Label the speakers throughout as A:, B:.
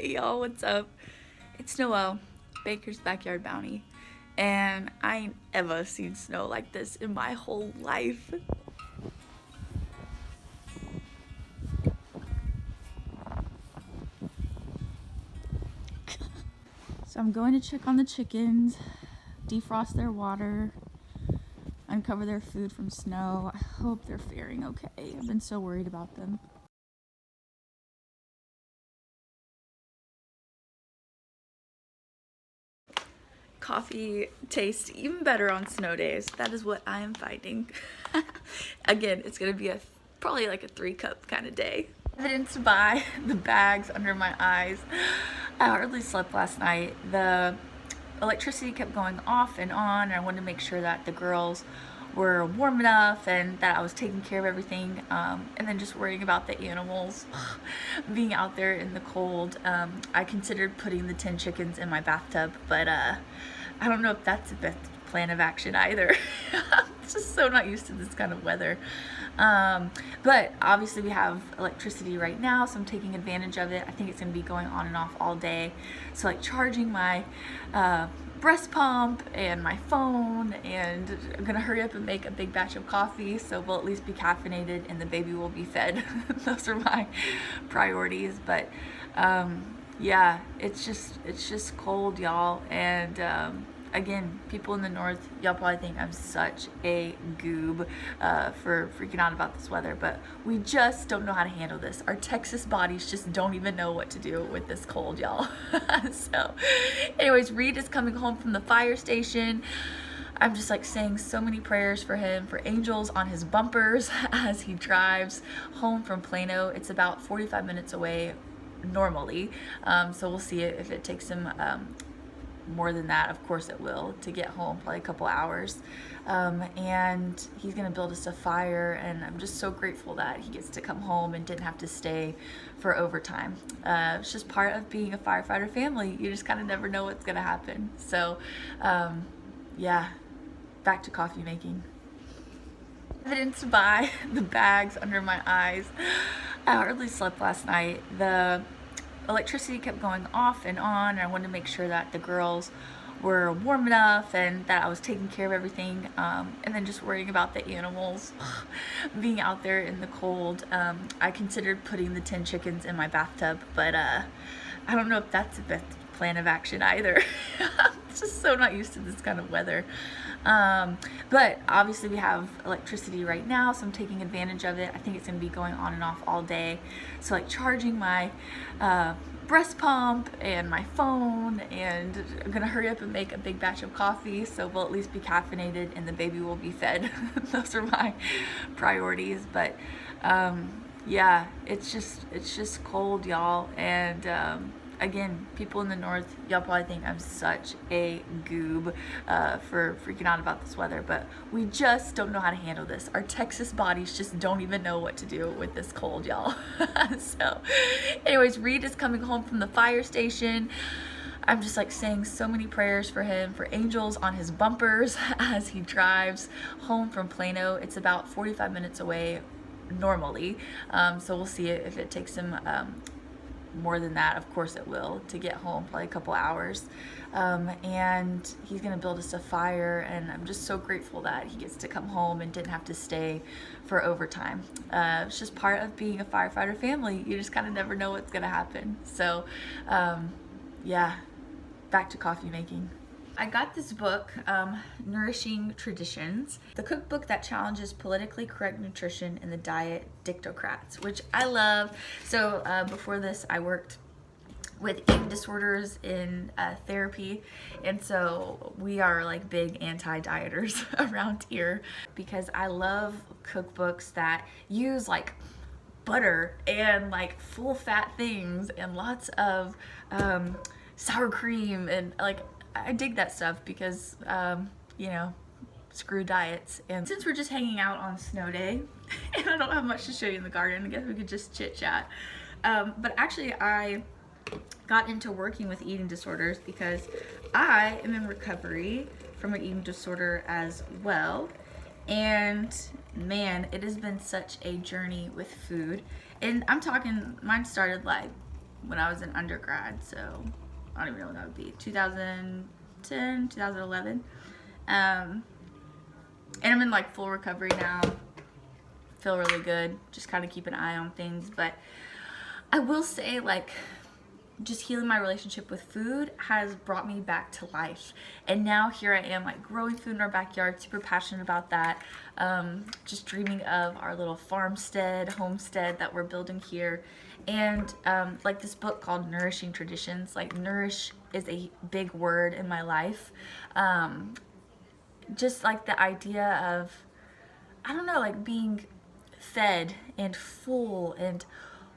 A: Hey y'all, what's up? It's Noelle, Baker's Backyard Bounty, and I ain't ever seen snow like this in my whole life. So I'm going to check on the chickens, defrost their water, uncover their food from snow. I hope they're faring okay. I've been so worried about them. Coffee tastes even better on snow days. That is what I am finding. Again, it's gonna be probably like a 3-cup kind of day. Evidenced by the bags under my eyes. I hardly slept last night. The electricity kept going off and on, and I wanted to make sure that the girls were warm enough and that I was taking care of everything, and then just worrying about the animals being out there in the cold. I considered putting the 10 chickens in my bathtub, but I don't know if that's the best plan of action either. I'm just so not used to this kind of weather. But obviously we have electricity right now, so I'm taking advantage of it. I think it's going to be going on and off all day. So like charging my breast pump and my phone, and I'm gonna hurry up and make a big batch of coffee so we'll at least be caffeinated and the baby will be fed. Those are my priorities. But yeah, it's just cold, y'all. And again, people in the north, y'all probably think I'm such a goob for freaking out about this weather, but we just don't know how to handle this. Our Texas bodies just don't even know what to do with this cold, y'all. So anyways, Reed is coming home from the fire station. I'm just like saying so many prayers for him, for angels on his bumpers as he drives home from Plano. It's about 45 minutes away normally, so we'll see if it takes him more than that. Of course it will, to get home, probably a couple hours. And he's gonna build us a fire, and I'm just so grateful that he gets to come home and didn't have to stay for overtime. It's just part of being a firefighter family. You just kind of never know what's gonna happen. So yeah, back to coffee making. Evidenced by the bags under my eyes. I hardly slept last night. The electricity kept going off and on, and I wanted to make sure that the girls were warm enough and that I was taking care of everything, and then just worrying about the animals being out there in the cold. I considered putting the 10 chickens in my bathtub, but I don't know if that's the best plan of action either. I'm just so not used to this kind of weather. But obviously we have electricity right now, so I'm taking advantage of it. I think it's going to be going on and off all day. So like charging my breast pump and my phone, and I'm gonna hurry up and make a big batch of coffee so we'll at least be caffeinated and the baby will be fed. Those are my priorities. But yeah, it's just cold, y'all. And again, people in the north, y'all probably think I'm such a goob for freaking out about this weather, but we just don't know how to handle this. Our Texas bodies just don't even know what to do with this cold, y'all. So anyways, Reed is coming home from the fire station. I'm just like saying so many prayers for him, for angels on his bumpers as he drives home from Plano. It's about 45 minutes away normally, so we'll see if it takes him more than that. Of course it will, to get home, probably a couple hours. And he's gonna build us a fire, and I'm just so grateful that he gets to come home and didn't have to stay for overtime. It's just part of being a firefighter family. You just kind of never know what's gonna happen. So yeah, back to coffee making. I got this book, Nourishing Traditions, the cookbook that challenges politically correct nutrition in the diet dictocrats, which I love. So before this, I worked with eating disorders in therapy, and so we are like big anti-dieters around here, because I love cookbooks that use like butter and like full fat things and lots of sour cream, and like I dig that stuff because you know, screw diets. And since we're just hanging out on snow day and I don't have much to show you in the garden, I guess we could just chit chat. But actually I got into working with eating disorders because I am in recovery from an eating disorder as well. And man, it has been such a journey with food. And I'm talking, mine started like when I was in undergrad, so I don't even know when that would be, 2010, 2011. And I'm in like full recovery now. Feel really good. Just kind of keep an eye on things. But I will say, like, just healing my relationship with food has brought me back to life. And now here I am, like, growing food in our backyard, super passionate about that. Just dreaming of our little farmstead, homestead that we're building here. And like this book called Nourishing Traditions, like, nourish is a big word in my life. Just like the idea of, I don't know, like being fed and full and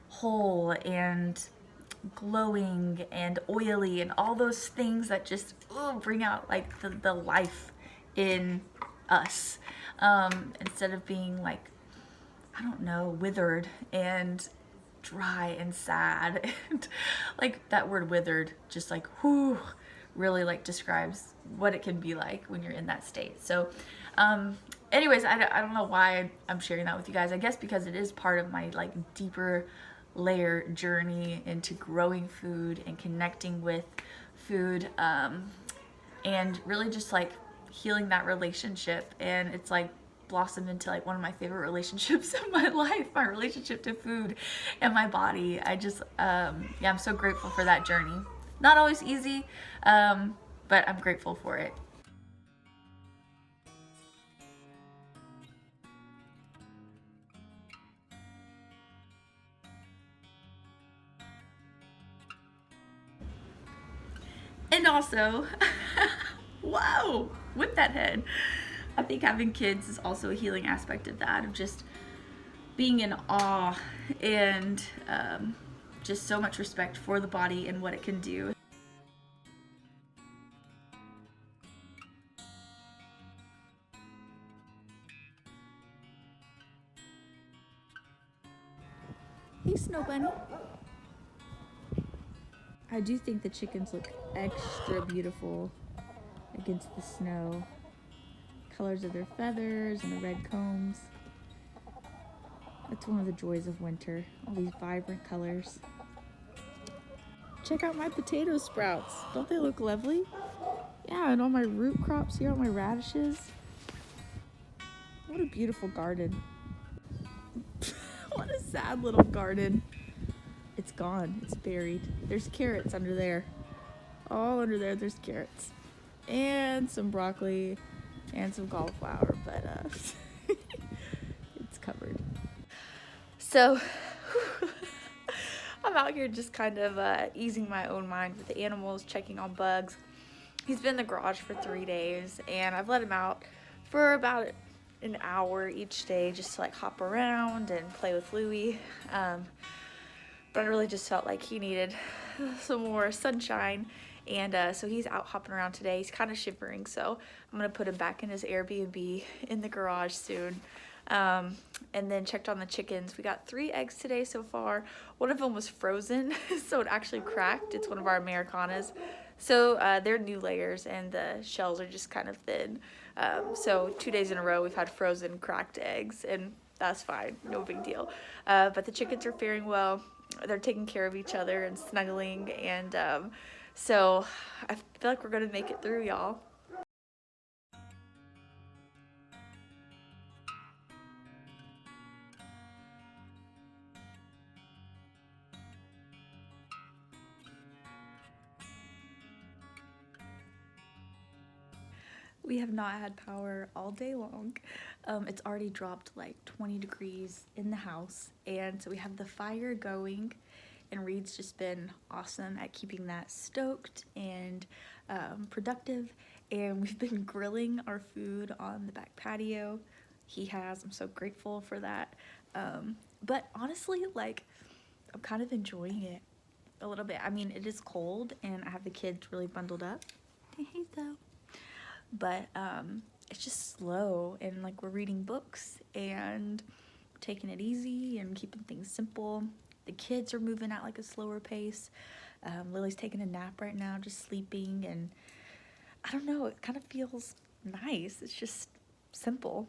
A: whole and glowing and oily and all those things that just bring out like the life in us, instead of being like, I don't know, withered and dry and sad. And like that word withered just like whoo really like describes what it can be like when you're in that state. So anyways, I don't know why I'm sharing that with you guys. I guess because it is part of my like deeper layer journey into growing food and connecting with food, and really just like healing that relationship. And it's like blossomed into like one of my favorite relationships in my life, my relationship to food and my body. I just yeah, I'm so grateful for that journey. Not always easy, but I'm grateful for it. And also, whoa, with that head, I think having kids is also a healing aspect of that, of just being in awe and just so much respect for the body and what it can do. Hey, Snow Bunny. I do think the chickens look extra beautiful against the snow. Colors of their feathers and the red combs. That's one of the joys of winter, all these vibrant colors. Check out my potato sprouts. Don't they look lovely? Yeah, and all my root crops here, all my radishes. What a beautiful garden. What a sad little garden. It's gone. It's buried. There's carrots under there. All under there, there's carrots. And some broccoli and some cauliflower, but it's covered. So I'm out here just kind of easing my own mind with the animals, checking on bugs. He's been in the garage for 3 days, and I've let him out for about an hour each day just to like hop around and play with Louie. But I really just felt like he needed some more sunshine, and so he's out hopping around today. He's kind of shivering, so I'm gonna put him back in his Airbnb in the garage soon. And then checked on the chickens. We got 3 eggs today so far. One of them was frozen, so it actually cracked. It's one of our Americanas. So they're new layers and the shells are just kind of thin. So 2 days in a row we've had frozen cracked eggs, and that's fine, no big deal. But the chickens are faring well. They're taking care of each other and snuggling, and so I feel like we're gonna make it through, y'all. We have not had power all day long. It's already dropped like 20 degrees in the house, and so we have the fire going, and Reed's just been awesome at keeping that stoked and productive, and we've been grilling our food on the back patio. He has. I'm so grateful for that. But honestly, like, I'm kind of enjoying it a little bit. I mean, it is cold, and I have the kids really bundled up. Hey, though. But it's just slow, and like we're reading books and taking it easy and keeping things simple. The kids are moving at like a slower pace. Lily's taking a nap right now, just sleeping, and I don't know, it kind of feels nice. It's just simple.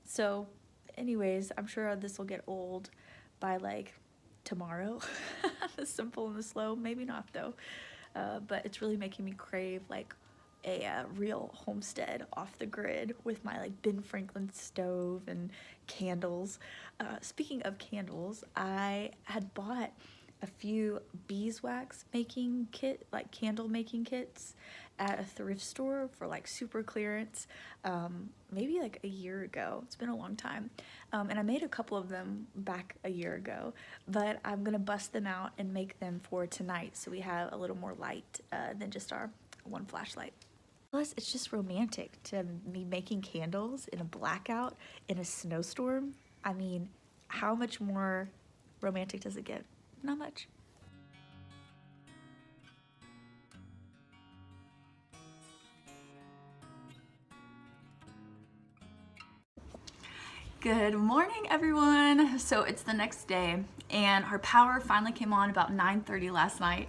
A: So anyways, I'm sure this will get old by like tomorrow. The simple and the slow, maybe not though. But it's really making me crave like a real homestead off the grid with my like Ben Franklin stove and candles. Speaking of candles, I had bought a few beeswax making kit, like candle making kits at a thrift store for like super clearance, maybe like a year ago. It's been a long time. And I made a couple of them back a year ago, but I'm gonna bust them out and make them for tonight so we have a little more light than just our one flashlight. Plus, it's just romantic to be making candles in a blackout in a snowstorm. I mean, how much more romantic does it get? Not much. Good morning, everyone. So it's the next day and our power finally came on about 9:30 last night.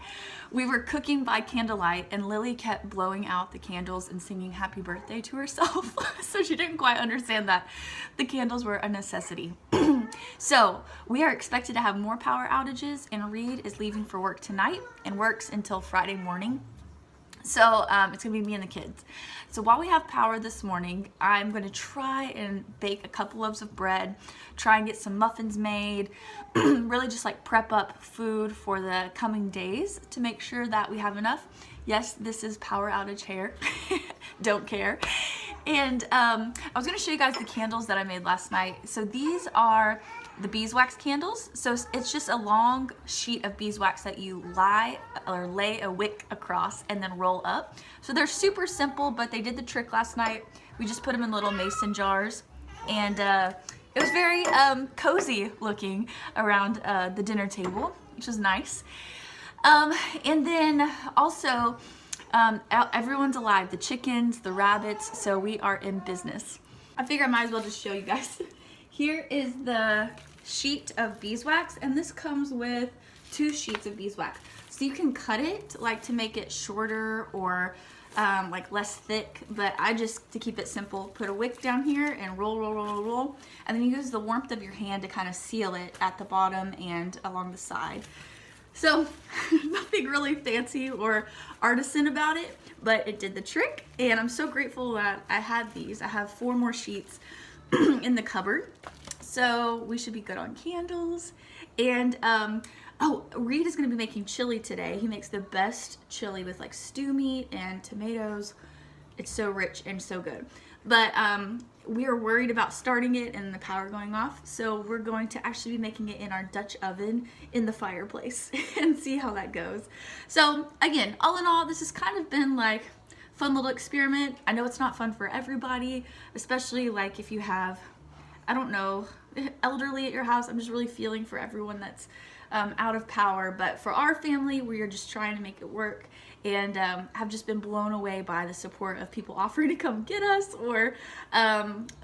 A: We were cooking by candlelight and Lily kept blowing out the candles and singing happy birthday to herself. So she didn't quite understand that the candles were a necessity. So we are expected to have more power outages and Reed is leaving for work tonight and works until Friday morning. So it's gonna be me and the kids. So while we have power this morning, I'm gonna try and bake a couple loaves of bread, try and get some muffins made, really just like prep up food for the coming days to make sure that we have enough. Yes, this is power outage hair, don't care. And I was gonna show you guys the candles that I made last night. So these are the beeswax candles. So it's just a long sheet of beeswax that you lay a wick across and then roll up. So they're super simple, but they did the trick last night. We just put them in little mason jars and it was very cozy looking around the dinner table, which was nice. And then also everyone's alive, the chickens, the rabbits, so we are in business. I figure I might as well just show you guys. Here is the sheet of beeswax, and this comes with 2 sheets of beeswax. So you can cut it like to make it shorter or like less thick, but I just, to keep it simple, put a wick down here and roll, and then you use the warmth of your hand to kind of seal it at the bottom and along the side. So nothing really fancy or artisan about it, but it did the trick, and I'm so grateful that I had these. I have 4 more sheets in the cupboard, so we should be good on candles. And oh, Reed is gonna be making chili today. He makes the best chili with like stew meat and tomatoes. It's so rich and so good. But we are worried about starting it and the power going off, so we're going to actually be making it in our Dutch oven in the fireplace and see how that goes. So again, all in all, this has kind of been like fun little experiment. I know it's not fun for everybody, especially like if you have, I don't know, elderly at your house. I'm just really feeling for everyone that's out of power, but for our family, we are just trying to make it work, and have just been blown away by the support of people offering to come get us or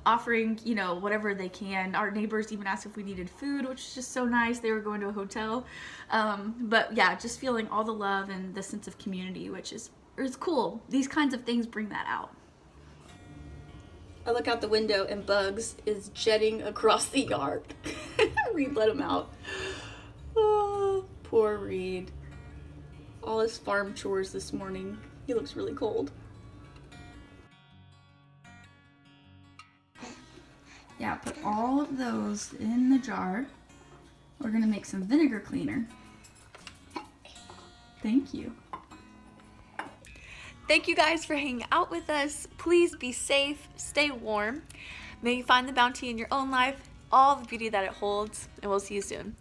A: offering, you know, whatever they can. Our neighbors even asked if we needed food, which is just so nice. They were going to a hotel, but yeah, just feeling all the love and the sense of community, which is cool. These kinds of things bring that out. I look out the window and Bugs is jetting across the yard. Reed let him out. Oh, poor Reed. All his farm chores this morning. He looks really cold. Yeah, put all of those in the jar. We're gonna make some vinegar cleaner. Thank you. Thank you guys for hanging out with us. Please be safe, stay warm. May you find the bounty in your own life, all the beauty that it holds, and we'll see you soon.